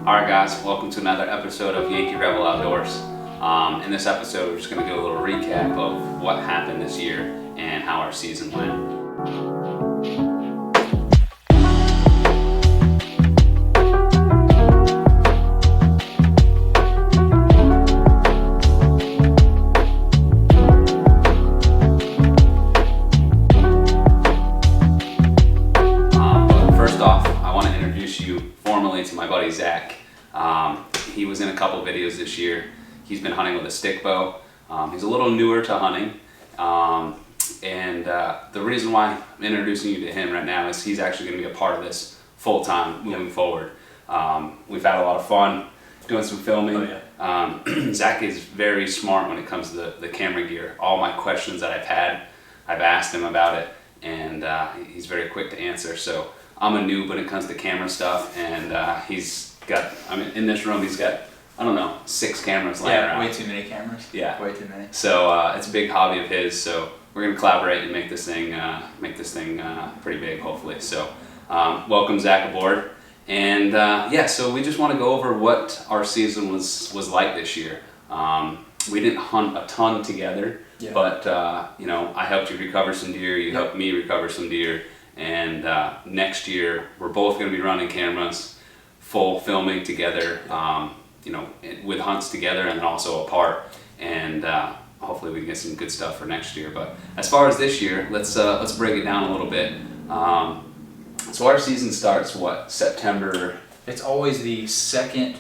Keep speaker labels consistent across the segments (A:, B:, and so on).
A: Alright guys, welcome to another episode of Yankee Rebel Outdoors. In this episode we're just going to do a little recap of what happened this year and how our season went. To my buddy Zach. He was in a couple videos this year. He's been hunting with a stick bow. He's a little newer to hunting, and the reason why I'm introducing you to him right now is he's actually going to be a part of this full time moving forward. We've had a lot of fun doing some filming. Zach is very smart when it comes to the camera gear. All my questions that I've had, I've asked him about it, and he's very quick to answer. So I'm a noob when it comes to camera stuff, and he's got, in this room he's got, 6 cameras laying around.
B: Yeah, way too many cameras.
A: Yeah.
B: Way too many.
A: So it's a big hobby of his, so we're going to collaborate and make this thing pretty big, hopefully. So welcome Zach aboard. And so we just want to go over what our season was like this year. We didn't hunt a ton together, but I helped you recover some deer, you helped me recover some deer. And next year we're both going to be running cameras, full filming together, with hunts together and then also apart, and hopefully we can get some good stuff for next year. But as far as this year, let's break it down a little bit. So our season starts September?
B: It's always the second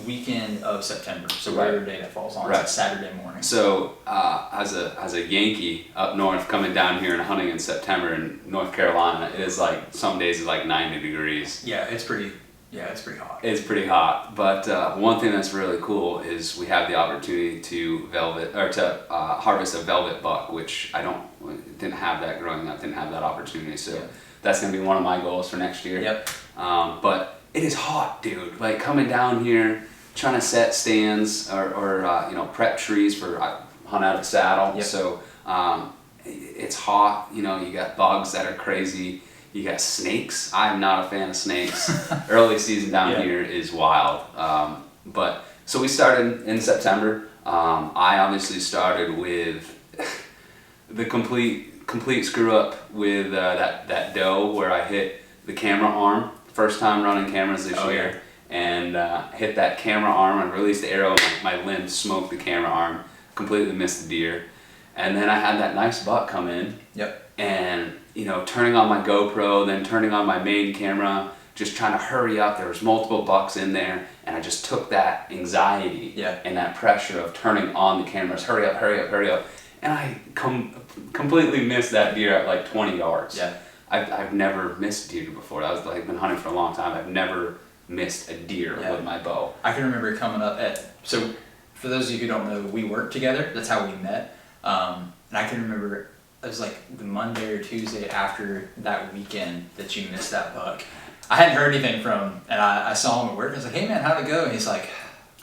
B: weekend of September, so whatever day that falls on, it's a Saturday morning.
A: So as a Yankee up north coming down here and hunting in September in North Carolina, it is like some days it's like 90 degrees.
B: Yeah, it's pretty hot.
A: It's pretty hot, but one thing that's really cool is we have the opportunity to harvest a velvet buck, which didn't have that growing up, didn't have that opportunity. So that's gonna be one of my goals for next year.
B: Yep.
A: But it is hot, dude. Like coming down here, trying to set stands or prep trees for hunt out of the saddle.
B: Yep.
A: So it's hot. You got bugs that are crazy. You got snakes. I'm not a fan of snakes. Early season down here is wild. But so we started in September. I obviously started with the complete screw up with that doe where I hit the camera arm. First time running cameras this year, and hit that camera arm and released the arrow, and my limb smoked the camera arm, completely missed the deer. And then I had that nice buck come in, and turning on my GoPro, then turning on my main camera, just trying to hurry up. There was multiple bucks in there, and I just took that anxiety and that pressure of turning on the cameras, hurry up, hurry up, hurry up, and I completely missed that deer at like 20 yards. I've never missed deer before. I've been hunting for a long time. I've never missed a deer with my bow.
B: I can remember coming up so for those of you who don't know, we worked together. That's how we met. And I can remember it was like the Monday or Tuesday after that weekend that you missed that buck. I hadn't heard anything from him, and I saw him at work. I was like, "Hey man, how'd it go?" And he's like,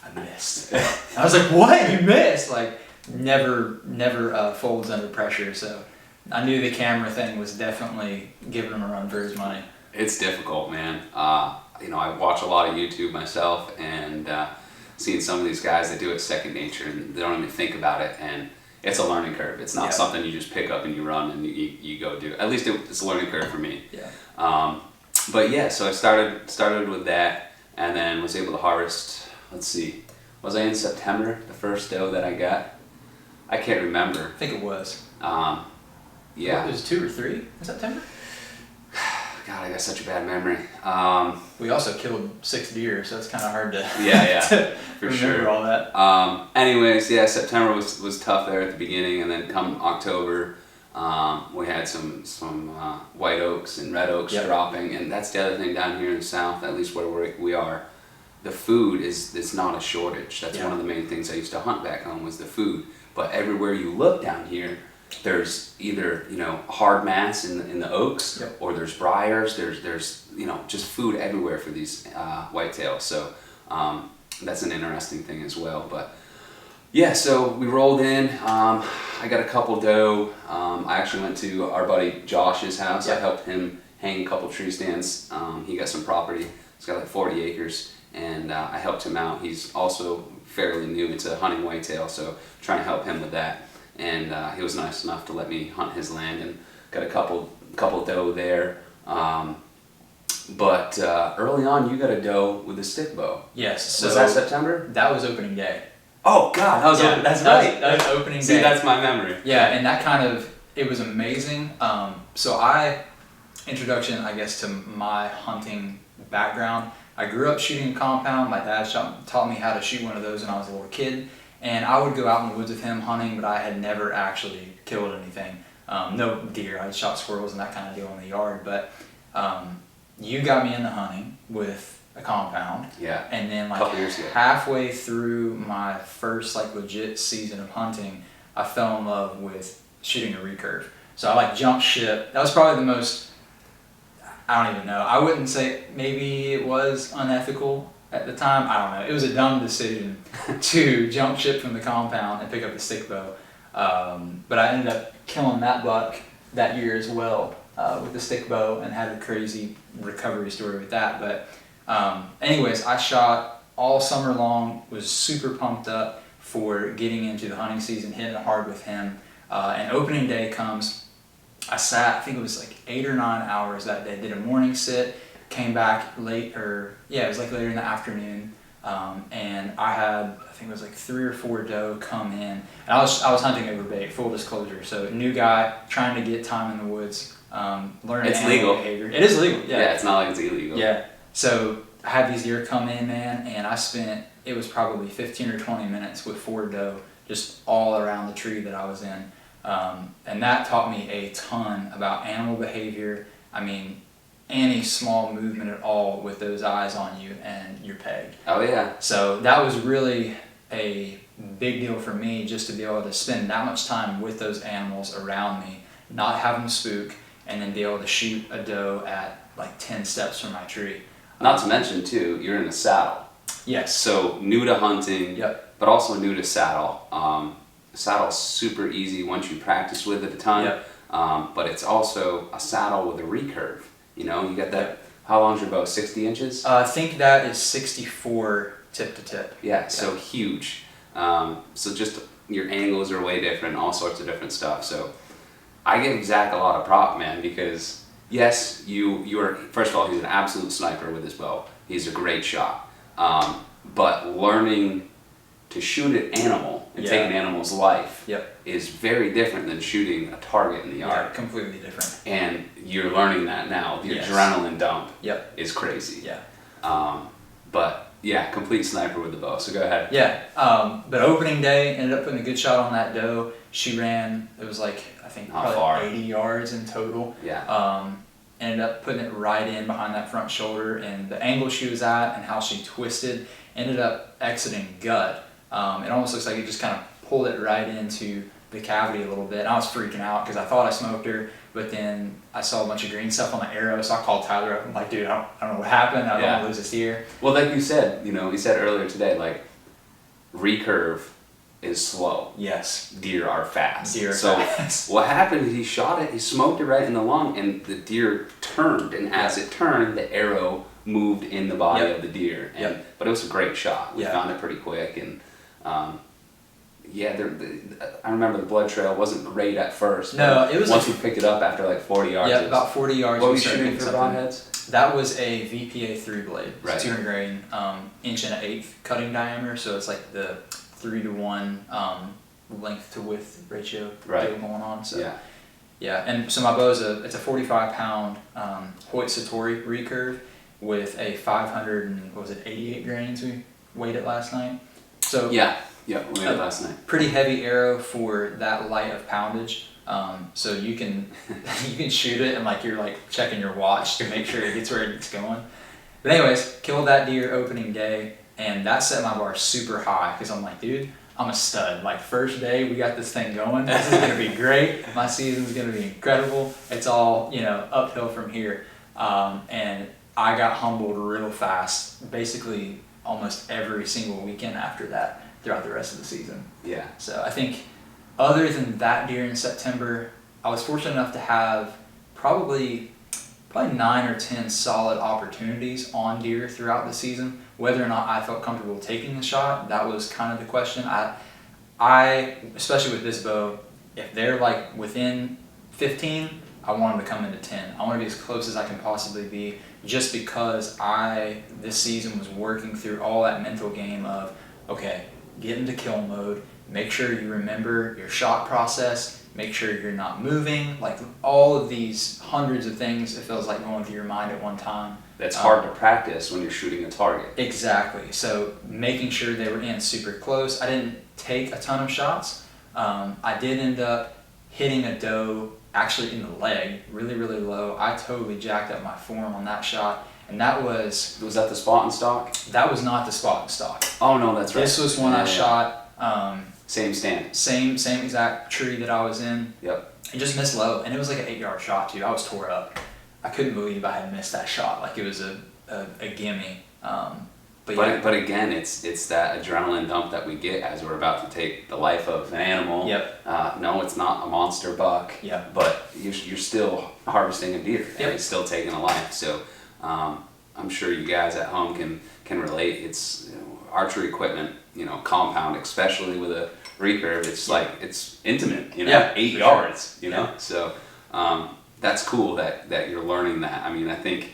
B: "I missed." I was like, "What? You missed?" Like never folds under pressure. So I knew the camera thing was definitely giving him a run for his money.
A: It's difficult, man. I watch a lot of YouTube myself, and seeing some of these guys that do it second nature, and they don't even think about it, and it's a learning curve. It's not something you just pick up and you run and you go do. At least it's a learning curve for me. So I started with that, and then was able to harvest. Let's see, was I in September the first doe that I got? I can't remember.
B: I think it was.
A: Yeah.
B: It was 2 or 3 in September?
A: God, I got such a bad memory.
B: We also killed 6 deer, so it's kind of hard to,
A: to
B: for remember all that.
A: Anyways, September was tough there at the beginning, and then come October, we had some white oaks and red oaks dropping, and that's the other thing down here in the south, at least where we are. The food it's not a shortage. That's one of the main things I used to hunt back home was the food. But everywhere you look down here, there's either hard mass in the oaks, or there's briars. There's just food everywhere for these whitetails. So that's an interesting thing as well. But so we rolled in. I got a couple doe. I actually went to our buddy Josh's house. I helped him hang a couple tree stands. He got some property He's got like 40 acres, and I helped him out. He's also fairly new into hunting whitetail, so trying to help him with that. And he was nice enough to let me hunt his land, and got a couple doe there. But early on, you got a doe with a stick bow.
B: Yes. So
A: was that September?
B: That was opening day.
A: Oh God, that was that's right.
B: That was opening day.
A: See, that's my memory.
B: Yeah, and that it was amazing. Introduction, I guess, to my hunting background. I grew up shooting a compound. My dad taught me how to shoot one of those when I was a little kid, and I would go out in the woods with him hunting, but I had never actually killed anything. No deer. I shot squirrels and that kind of deal in the yard, but you got me into hunting with a compound.
A: Yeah.
B: And then
A: like years ago.
B: halfway through my first like legit season of hunting, I fell in love with shooting a recurve. So I like jumped ship. That was probably the most, I don't even know. I wouldn't say, maybe it was unethical at the time. I don't know. It was a dumb decision to jump ship from the compound and pick up a stick bow. But I ended up killing that buck that year as well with the stick bow, and had a crazy recovery story with that. But anyways, I shot all summer long, was super pumped up for getting into the hunting season, hitting it hard with him. And opening day comes. I sat, I think it was like 8 or 9 hours that day, did a morning sit, came back late, it was like later in the afternoon. And I had, I think it was like 3 or 4 doe come in. And I was hunting over bait, full disclosure. So new guy, trying to get time in the woods, learning
A: it's
B: animal
A: legal.
B: behavior. It is legal, yeah.
A: Yeah, it's not like it's illegal.
B: Yeah. So I had these deer come in, man, and I spent, it was probably 15 or 20 minutes with 4 doe just all around the tree that I was in. And that taught me a ton about animal behavior. I mean, any small movement at all with those eyes on you and you're pegged.
A: Oh yeah.
B: So that was really a big deal for me, just to be able to spend that much time with those animals around me, not have them spook, and then be able to shoot a doe at like 10 steps from my tree.
A: Not to mention too, you're in a saddle.
B: Yes.
A: So new to hunting,
B: Yep.
A: but also new to saddle. Saddle's super easy once you practice with it a ton.
B: Yep.
A: But it's also a saddle with a recurve. You know, you got that.
B: Yep.
A: How long's your bow? 60 inches?
B: I think that is 64 tip to tip.
A: Yeah, so huge. So just your angles are way different, all sorts of different stuff. So I give Zach a lot of prop, man, because yes, you are, first of all, he's an absolute sniper with his bow. He's a great shot. But learning to shoot an animal and take an animal's life is very different than shooting a target in the yard.
B: Yeah, completely different.
A: And you're learning that now. The adrenaline dump is crazy.
B: Yeah.
A: But yeah, complete sniper with the bow. So go ahead.
B: Yeah. But opening day, ended up putting a good shot on that doe. She ran, it was like, I think probably 80 yards in total.
A: Yeah.
B: Ended up putting it right in behind that front shoulder, and the angle she was at and how she twisted ended up exiting gut. It almost looks like it just kind of pulled it right into the cavity a little bit. I was freaking out because I thought I smoked her, but then I saw a bunch of green stuff on the arrow, so I called Tyler up. I'm like, dude, I don't know what happened. I don't want to lose this deer.
A: Well, like you said, you said earlier today, like, recurve is slow.
B: Yes.
A: Deer are fast.
B: Deer are
A: fast. What happened is he shot it, he smoked it right in the lung, and the deer turned, and as it turned, the arrow moved in the body of the deer. But it was a great shot. We found it pretty quick, and I remember the blood trail wasn't great at first.
B: No, it was
A: once we picked it up after like 40 yards.
B: Yeah, about 40 yards.
A: What were you shooting for broadheads?
B: That was a VPA 3 blade.
A: Right.
B: It's 200 grain, 1.1" cutting diameter, so it's like the 3-to-1 length to width ratio deal going on. So yeah, and so my bow is it's a 45-pound Hoyt Satori recurve with a 588 grains. We weighed it last night. So
A: yeah, we weighed it last night.
B: Pretty heavy arrow for that light of poundage. So you can shoot it and like you're like checking your watch to make sure it gets where it's going. But anyways, killed that deer opening day, and that set my bar super high because I'm like, dude, I'm a stud. Like, first day we got this thing going. This is gonna be great. My season's gonna be incredible. It's all uphill from here. And I got humbled real fast. Basically, almost every single weekend after that throughout the rest of the season.
A: Yeah.
B: So I think other than that deer in September, I was fortunate enough to have probably probably 9 or 10 solid opportunities on deer throughout the season. Whether or not I felt comfortable taking the shot, that was kind of the question. I especially with this bow, if they're like within 15, I want them to come into 10. I want to be as close as I can possibly be, just because this season was working through all that mental game of, okay, get into kill mode, make sure you remember your shot process, make sure you're not moving, like all of these hundreds of things it feels like going through your mind at one time.
A: That's hard to practice when you're shooting a target.
B: Exactly. So making sure they were in super close. I didn't take a ton of shots. I did end up hitting a doe actually in the leg, really, really low. I totally jacked up my form on that shot. And that was
A: that the spot and stock?
B: That was not the spot and stock.
A: Oh no, that's right.
B: This was one I shot.
A: Same stand.
B: Same exact tree that I was in.
A: Yep.
B: It just missed low, and it was like an 8-yard shot too. I was tore up. I couldn't believe I had missed that shot. Like it was a gimme.
A: But again, it's that adrenaline dump that we get as we're about to take the life of an animal.
B: Yep.
A: No, it's not a monster buck.
B: Yep.
A: But you're still harvesting a deer.
B: Yep.
A: And it's still taking a life. So I'm sure you guys at home can relate. It's archery equipment, compound, especially with a recurve. It's like it's intimate. 8 yards.
B: Sure.
A: So that's cool that you're learning that. I mean, I think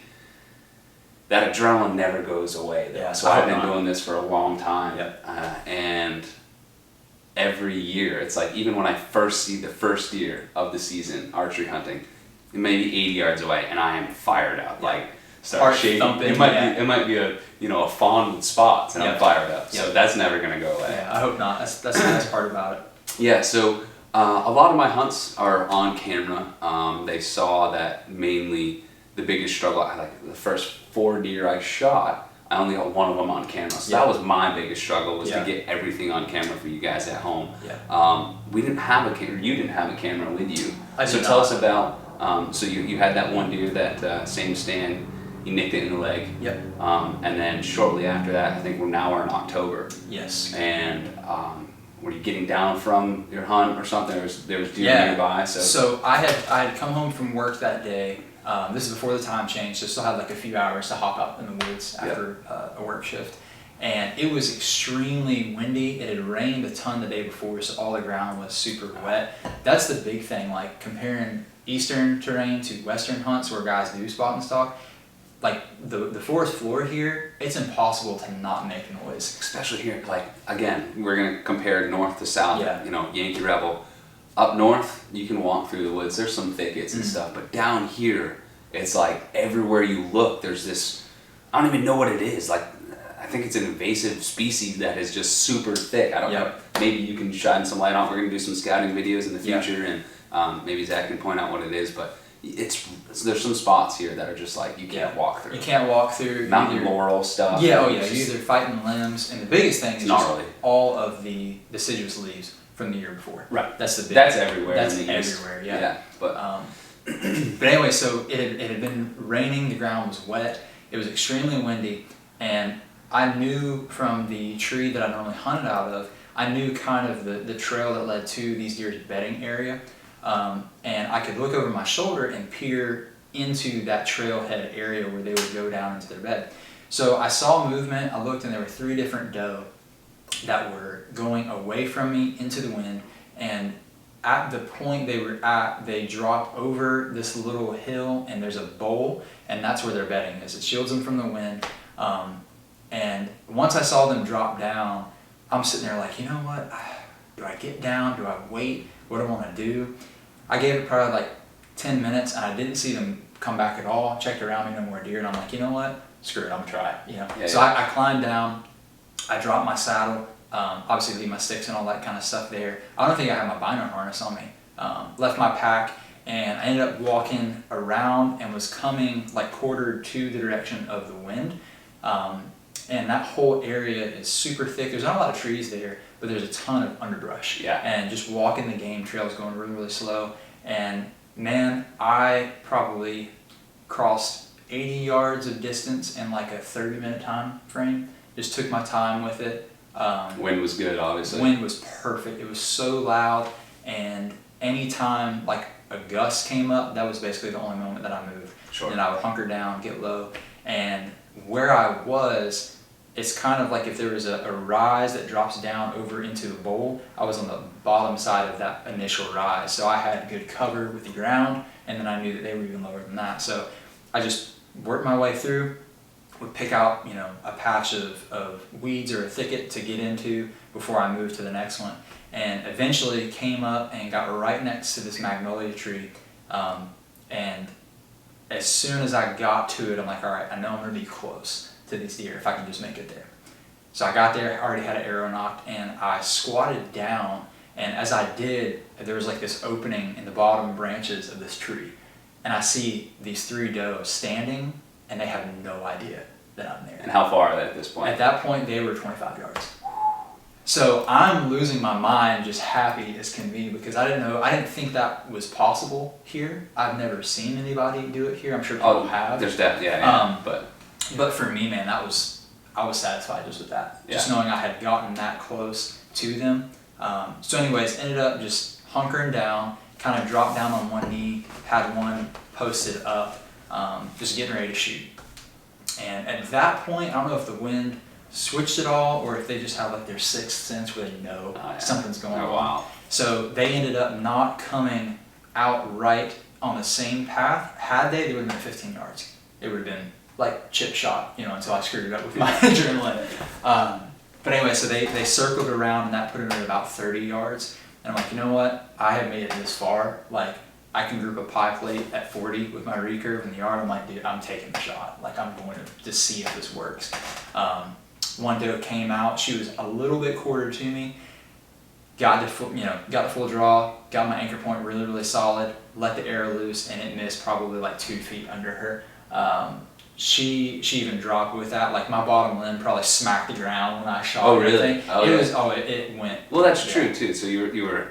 A: that adrenaline never goes away though.
B: Yeah,
A: so I've been doing this for a long time.
B: Yep.
A: And every year, it's like even when I first see the first deer of the season archery hunting, it may be 80 yards away and I am fired up.
B: Yeah.
A: Like start shaking. It might be a fawn with spots and I'm fired up. So that's never gonna go away.
B: Yeah, I hope not. That's the best part about it.
A: Yeah, so a lot of my hunts are on camera. They saw that mainly the biggest struggle, like the first 4 deer I shot, I only got one of them on camera. So that was my biggest struggle, was to get everything on camera for you guys at home.
B: Yeah.
A: We didn't have a camera, you didn't have a camera with you.
B: So
A: tell us about, so you had that one deer, that same stand, you nicked it in the leg.
B: Yep.
A: And then shortly after that, I think we're in October.
B: Yes.
A: And were you getting down from your hunt or something? There was deer nearby.
B: So I had come home from work that day. This is before the time change, so still had like a few hours to hop out in the woods after a work shift. And it was extremely windy. It had rained a ton the day before, so all the ground was super wet. That's the big thing, like comparing eastern terrain to western hunts where guys do spot and stalk. Like the forest floor here, it's impossible to not make noise.
A: Especially here, like again, we're gonna compare north to south.
B: Yeah.
A: Yankee Rebel. Up north, you can walk through the woods. There's some thickets and stuff, but down here, it's like everywhere you look, there's this. I don't even know what it is. Like, I think it's an invasive species that is just super thick. I don't know. Maybe you can shine some light on. We're gonna do some scouting videos in the future, and maybe Zach can point out what it is. But there's some spots here that are just like you can't walk through.
B: You can't walk through.
A: Mountain laurel stuff.
B: Yeah, you're either fighting limbs, and the biggest thing is just all of the deciduous leaves from the year before.
A: Right.
B: That's the big.
A: That's everywhere.
B: That's everywhere. Yeah.
A: Yeah. But
B: but anyway, so it had been raining. The ground was wet. It was extremely windy, and I knew from the tree that I normally hunted out of, I knew kind of the trail that led to these deer's bedding area, and I could look over my shoulder and peer into that trailhead area where they would go down into their bed. So I saw movement. I looked, and there were 3 different doe that were going away from me into the wind, and at the point they were at, they dropped over this little hill, and there's a bowl, and that's where their bedding is. It shields them from the wind. And once I saw them drop down, I'm sitting there like, you know what? Do I get down? Do I wait? What do I want to do? I gave it probably like 10 minutes, and I didn't see them come back at all. Checked around me, no more deer, and I'm like, you know what? Screw it, I'm gonna try it. So I climbed down. I dropped my saddle, obviously leave my sticks and all that kind of stuff there. I don't think I had my bino harness on me. Left my pack, and I ended up walking around and was coming like quartered to the direction of the wind. And that whole area is super thick. There's not a lot of trees there, but there's a ton of underbrush.
A: Yeah. And
B: just walking the game trail is going really, really slow. And man, I probably crossed 80 yards of distance in like a 30-minute time frame. Just took my time with it.
A: Wind was good, obviously.
B: Wind was perfect. It was so loud, and anytime, like a gust came up, that was basically the only moment that I moved.
A: Sure.
B: And I would hunker down, get low, and where I was, it's kind of like if there was a rise that drops down over into the bowl, I was on the bottom side of that initial rise. So I had good cover with the ground, and then I knew that they were even lower than that. So I just worked my way through, would pick out, you know, a patch of weeds or a thicket to get into before I moved to the next one. And eventually came up and got right next to this magnolia tree. And as soon as I got to it, I'm like, all right, I know I'm gonna be close to these deer if I can just make it there. So I got there, I already had an arrow nocked, and I squatted down, and as I did, there was like this opening in the bottom branches of this tree, and I see these 3 doe standing, and they have no idea that I'm there.
A: And how far are they at this point?
B: At that point, they were 25 yards. So I'm losing my mind, just happy as can be, because I didn't think that was possible here. I've never seen anybody do it here. I'm sure people have.
A: There's definitely, yeah.
B: But for me, man, I was satisfied just with that.
A: Yeah.
B: Just knowing I had gotten that close to them. So anyways, ended up just hunkering down, kind of dropped down on one knee, had one posted up, just getting ready to shoot. And at that point, I don't know if the wind switched at all or if they just have like their sixth sense where they know something's going on.
A: Wow.
B: So they ended up not coming out right on the same path. Had they would have been 15 yards. It would have been like chip shot, you know, until I screwed it up with my adrenaline. But anyway, so they circled around and that put it at about 30 yards. And I'm like, you know what? I have made it this far. Like, I can group a pie plate at 40 with my recurve in the yard. I'm like, dude, I'm taking the shot. Like, I'm going to see if this works. One doe came out. She was a little bit quarter to me. Got the full draw. Got my anchor point really, really solid. Let the arrow loose, and it missed probably like 2 feet under her. She even dropped with that. Like, my bottom limb probably smacked the ground when I shot.
A: Oh, really?
B: It went.
A: Well, that's true too. So you were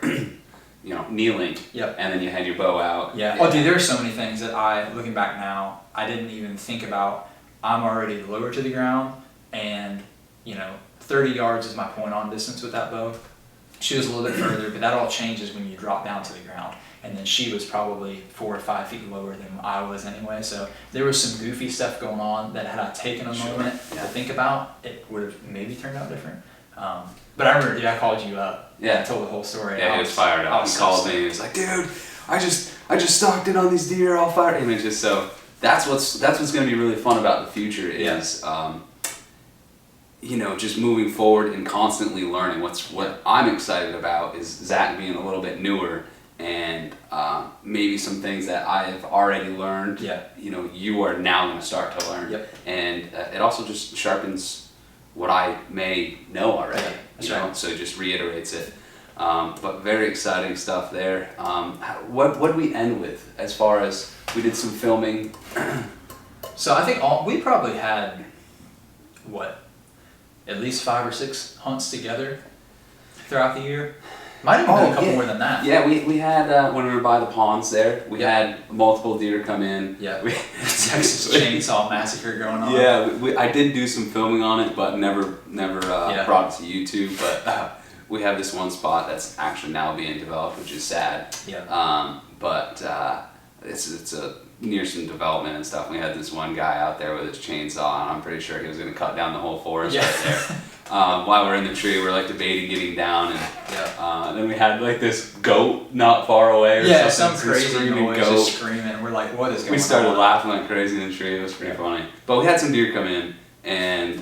A: you know, kneeling.
B: Yep.
A: And then you had your bow out.
B: Yeah. Oh, dude, there are so many things that looking back now, I didn't even think about. I'm already lower to the ground, and 30 yards is my point on distance with that bow. She was a little bit further, but that all changes when you drop down to the ground. And then she was probably 4 or 5 feet lower than I was anyway. So there was some goofy stuff going on that had I taken a moment to think about, it would have maybe turned out different. But I remember, I called you up.
A: Yeah.
B: I told the whole story.
A: Yeah, he was fired up. He called me and he was like, dude, I just stalked in on these deer, all fired. And it's just so, that's what's going to be really fun about the future is, just moving forward and constantly learning. What I'm excited about is Zach being a little bit newer and maybe some things that I've already learned, you are now going to start to learn.
B: Yep.
A: And it also just sharpens what I may know already, so it just reiterates it. But very exciting stuff there. What did we end with as far as we did some filming?
B: So I think we probably had, at least 5 or 6 hunts together throughout the year. Might have been a couple more than that.
A: Yeah, we had, when we were by the ponds there, we had multiple deer come in.
B: Yeah, Texas Chainsaw Massacre going on.
A: Yeah, I did do some filming on it, but never brought it to YouTube. But we have this one spot that's actually now being developed, which is sad.
B: Yeah.
A: But it's near some development and stuff. We had this one guy out there with his chainsaw, and I'm pretty sure he was going to cut down the whole forest right there. While we're in the tree, we're like debating getting down, and then we had like this goat not far away. Or
B: some crazy noise,
A: goat.
B: just screaming. We're like, what is going on?
A: We started laughing like crazy in the tree. It was pretty funny. But we had some deer come in, and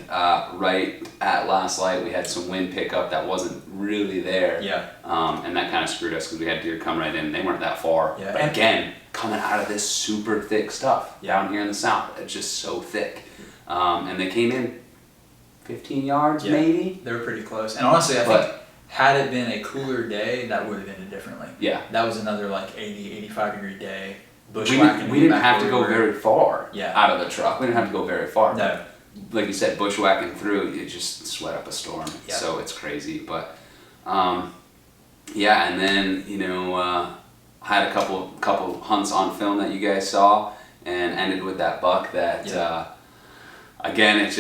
A: right at last light, we had some wind pickup that wasn't really there.
B: Yeah.
A: And that kind of screwed us because we had deer come right in. They weren't that far.
B: Yeah.
A: But again, coming out of this super thick stuff down here in the south, it's just so thick. And they came in 15 yards maybe.
B: They were pretty close. And honestly, I think had it been a cooler day, that would have ended differently. Yeah. That was another like 80, 85 degree day. Bushwhacking.
A: We didn't have to go very far out of the truck. We didn't have to go very far.
B: No.
A: Like you said, bushwhacking through, you just sweat up a storm.
B: Yeah.
A: So it's crazy. But and then I had a couple hunts on film that you guys saw, and ended with that buck that again, it's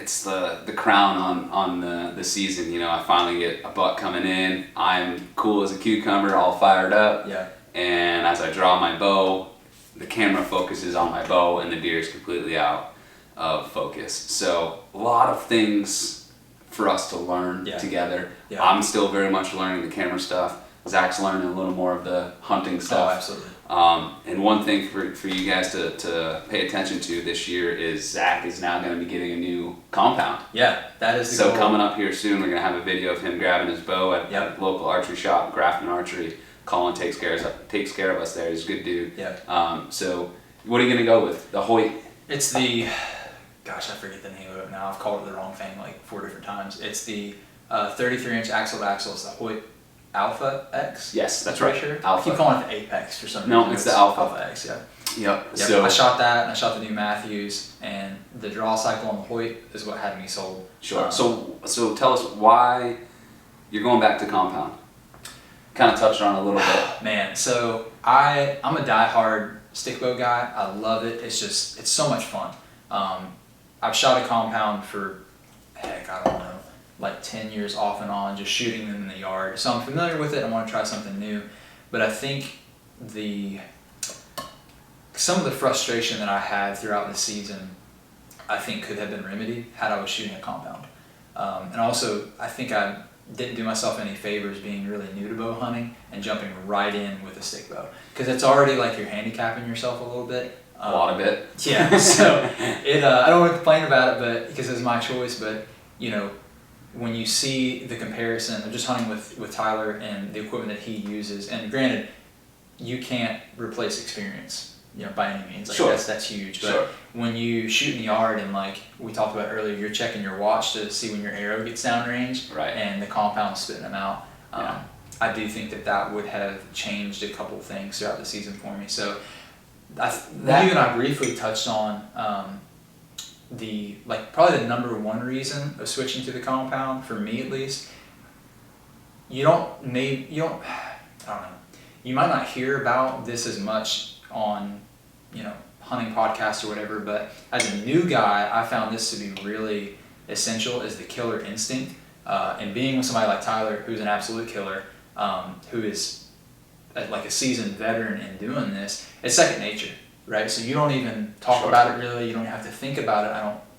A: it's the crown on the season. You know, I finally get a buck coming in. I'm cool as a cucumber, all fired up.
B: Yeah.
A: And as I draw my bow, the camera focuses on my bow, and the deer is completely out of focus. So a lot of things for us to learn together. Yeah. I'm still very much learning the camera stuff. Zach's learning a little more of the hunting stuff.
B: Oh, absolutely.
A: And one thing for you guys to pay attention to this year is Zach is now going to be getting a new compound.
B: Yeah, that is the
A: So
B: goal.
A: coming up here soon, we're going to have a video of him grabbing his bow at a local archery shop, Grafton Archery. Colin takes care of us there. He's a good dude.
B: Yeah.
A: So what are you going to go with? The Hoyt?
B: It's the, gosh, I forget the name of it now. I've called it the wrong thing like 4 different times. It's the 33-inch axle to axle. It's the Hoyt Alpha X.
A: Yes, that's right.
B: Sure.
A: Alpha.
B: I keep calling it the Apex for some reason.
A: No, it's the Alpha.
B: Alpha X, yeah.
A: Yep.
B: So I shot that, and I shot the new Matthews, and the draw cycle on the Hoyt is what had me sold.
A: Sure. So tell us why you're going back to compound. Kind of touched on it a little bit.
B: Man, so I'm a diehard stick bow guy. I love it. It's so much fun. I've shot a compound for, heck, I don't know, like 10 years off and on, just shooting them in the yard. So I'm familiar with it. I want to try something new. But I think some of the frustration that I had throughout the season, I think could have been remedied had I was shooting a compound. And also, I think I didn't do myself any favors being really new to bow hunting and jumping right in with a stick bow. Because it's already like you're handicapping yourself a little bit.
A: A lot of it.
B: Yeah, so I don't want to complain about it, but because it's my choice, but you know, when you see the comparison of just hunting with Tyler and the equipment that he uses, and granted, you can't replace experience, you know, by any means. Like,
A: sure.
B: That's huge. But when you shoot in the yard and like we talked about earlier, you're checking your watch to see when your arrow gets downrange,
A: right? And
B: the compound's spitting them out. I do think that would have changed a couple things throughout the season for me. So you and I briefly touched on probably the number one reason of switching to the compound, for me at least. I don't know, you might not hear about this as much on, you know, hunting podcasts or whatever, but as a new guy, I found this to be really essential, is the killer instinct. And being with somebody like Tyler, who's an absolute killer, who is like a seasoned veteran in doing this, it's second nature, right? So you don't even talk about it really. You don't have to think about it.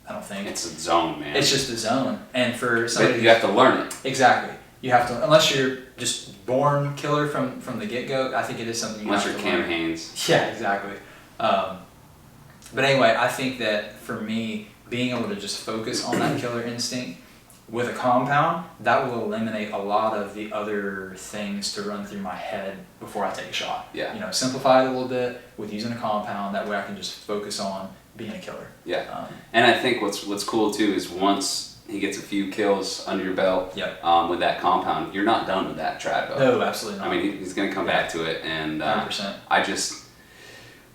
B: I don't think
A: it's a zone, man.
B: It's just a zone, and for somebody,
A: but you have to learn it.
B: Exactly. You have to, unless you're just born killer from the get go. I think it is something you have to learn.
A: Unless you're Cam Hanes.
B: Yeah, exactly. But anyway, I think that for me, being able to just focus on that killer instinct with a compound, that will eliminate a lot of the other things to run through my head before I take a shot.
A: Yeah.
B: You know, simplify it a little bit with using a compound. That way I can just focus on being a killer.
A: Yeah. And I think what's cool too is once he gets a few kills under your belt with that compound, you're not done with that trad bow.
B: No, absolutely not.
A: I mean, he's going to come back to it. And
B: 100%.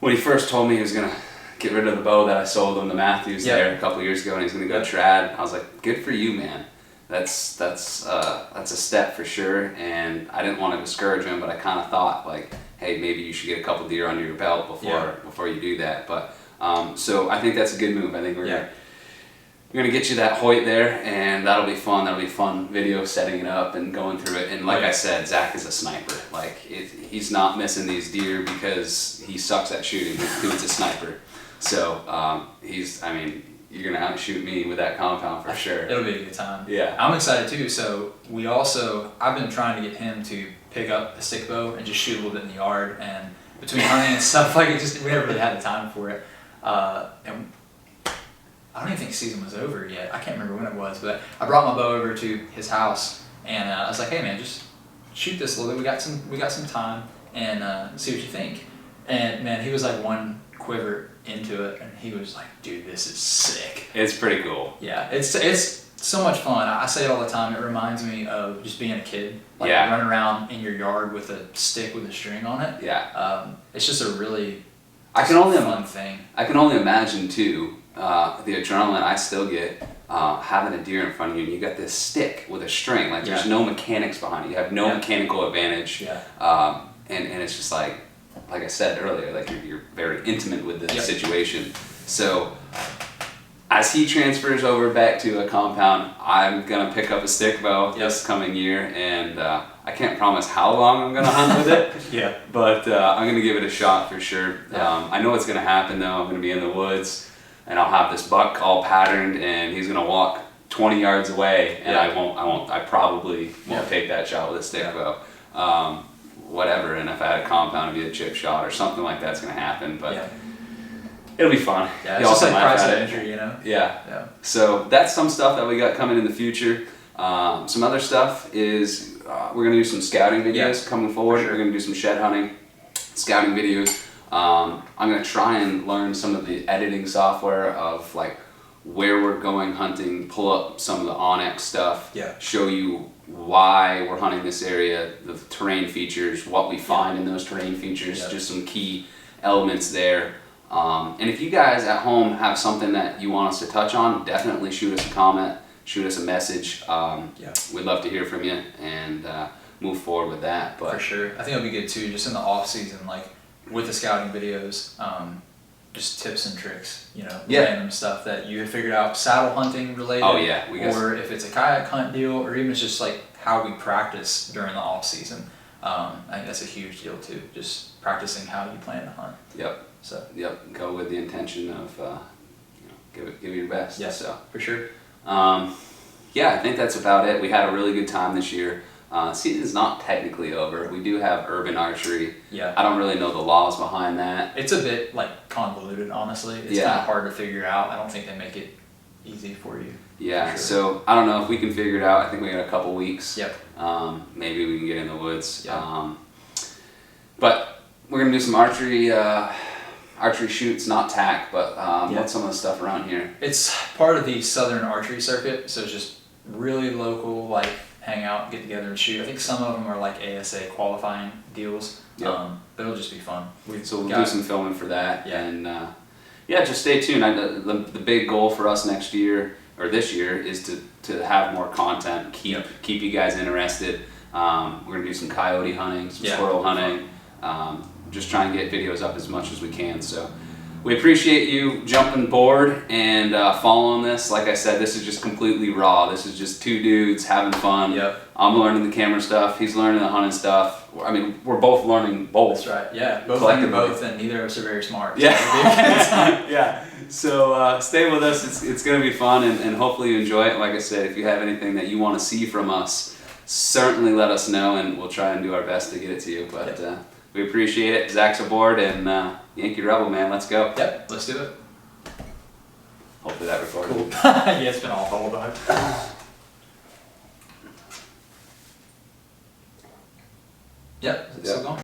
A: When he first told me he was going to get rid of the bow that I sold him, the Matthews there a couple of years ago, and he's going to go trad, I was like, good for you, man. That's a step for sure. And I didn't want to discourage him, but I kind of thought like, hey, maybe you should get a couple deer under your belt before you do that. But so I think that's a good move. I think we're gonna get you that Hoyt there, and that'll be fun. That'll be fun video setting it up and going through it. And like I said, Zach is a sniper. Like he's not missing these deer because he sucks at shooting. He's a sniper. So you're gonna outshoot me with that compound for sure.
B: It'll be a good time.
A: Yeah.
B: I'm excited too. So I've been trying to get him to pick up a stick bow and just shoot a little bit in the yard, and between hunting and stuff, like we never really had the time for it. And I don't even think season was over yet. I can't remember when it was, but I brought my bow over to his house, and I was like, "Hey man, just shoot this a little bit. We got some time, and see what you think." And man, he was like one quiver into it, and he was like, "Dude, this is sick."
A: It's pretty cool.
B: Yeah, it's so much fun. I say it all the time. It reminds me of just being a kid, like running around in your yard with a stick with a string on it.
A: Yeah.
B: It's just a really
A: fun
B: thing.
A: I can only imagine too the adrenaline I still get having a deer in front of you, and you got this stick with a string. Like there's no mechanics behind it. You have no mechanical advantage.
B: Yeah.
A: And it's just like I said earlier, like you're very intimate with the situation. So as he transfers over back to a compound, I'm gonna pick up a stick bow this coming year, and I can't promise how long I'm gonna hunt with it.
B: Yeah.
A: But I'm gonna give it a shot for sure.
B: Yeah.
A: I know what's gonna happen though. I'm gonna be in the woods, and I'll have this buck all patterned, and he's gonna walk 20 yards away, and I probably won't take that shot with a stick bow. Whatever, and if I had a compound, it'd be a chip shot or something like that's gonna happen. But it'll be fun.
B: Yeah, it's just like price of entry, you know?
A: Yeah. So that's some stuff that we got coming in the future. Some other stuff is we're gonna do some scouting videos coming forward. We're gonna do some shed hunting, scouting videos. I'm gonna try and learn some of the editing software of like where we're going hunting, pull up some of the Onyx stuff, show you why we're hunting this area, the terrain features, what we find in those terrain features, just some key elements there. And if you guys at home have something that you want us to touch on, definitely shoot us a comment, shoot us a message. We'd love to hear from you and move forward with that. But
B: for sure, I think it'll be good too, just in the off season, like with the scouting videos, just tips and tricks, you know, random stuff that you had figured out, saddle hunting related.
A: Oh yeah,
B: or if it's a kayak hunt deal, or even just like how we practice during the off season. I think that's a huge deal too, just practicing how you plan to hunt. So
A: go with the intention of give it your best. So
B: for sure.
A: I think that's about it. We had a really good time this year. Season's not technically over. We do have urban archery. I don't really know the laws behind that.
B: It's a bit like convoluted, honestly. It's kind of hard to figure out. I don't think they make it easy for you.
A: So I don't know if we can figure it out. I think we got a couple weeks. Maybe we can get in the woods. But we're gonna do some archery shoots, not tack, but what's some of the stuff around here?
B: It's part of the Southern Archery Circuit, so it's just really local, like hang out, get together and shoot. I think some of them are like ASA qualifying deals, but it'll just be fun.
A: So we'll do some filming for that, and just stay tuned. The big goal for us next year, or this year, is to have more content, keep you guys interested. We're gonna do some coyote hunting, some squirrel hunting, just try and get videos up as much as we can. So we appreciate you jumping board and following this. Like I said, this is just completely raw. This is just two dudes having fun. I'm learning the camera stuff. He's learning the hunting stuff. I mean, we're both learning both.
B: That's right. Both learning both, and neither of us are very smart. So
A: So stay with us. It's going to be fun, and hopefully you enjoy it. Like I said, if you have anything that you want to see from us, certainly let us know, and we'll try and do our best to get it to you. But we appreciate it. Zach's aboard, and Yankee Rebel, man. Let's go.
B: Let's do it.
A: Hopefully that recorded.
B: Cool. It's been off the whole time. Is it still going?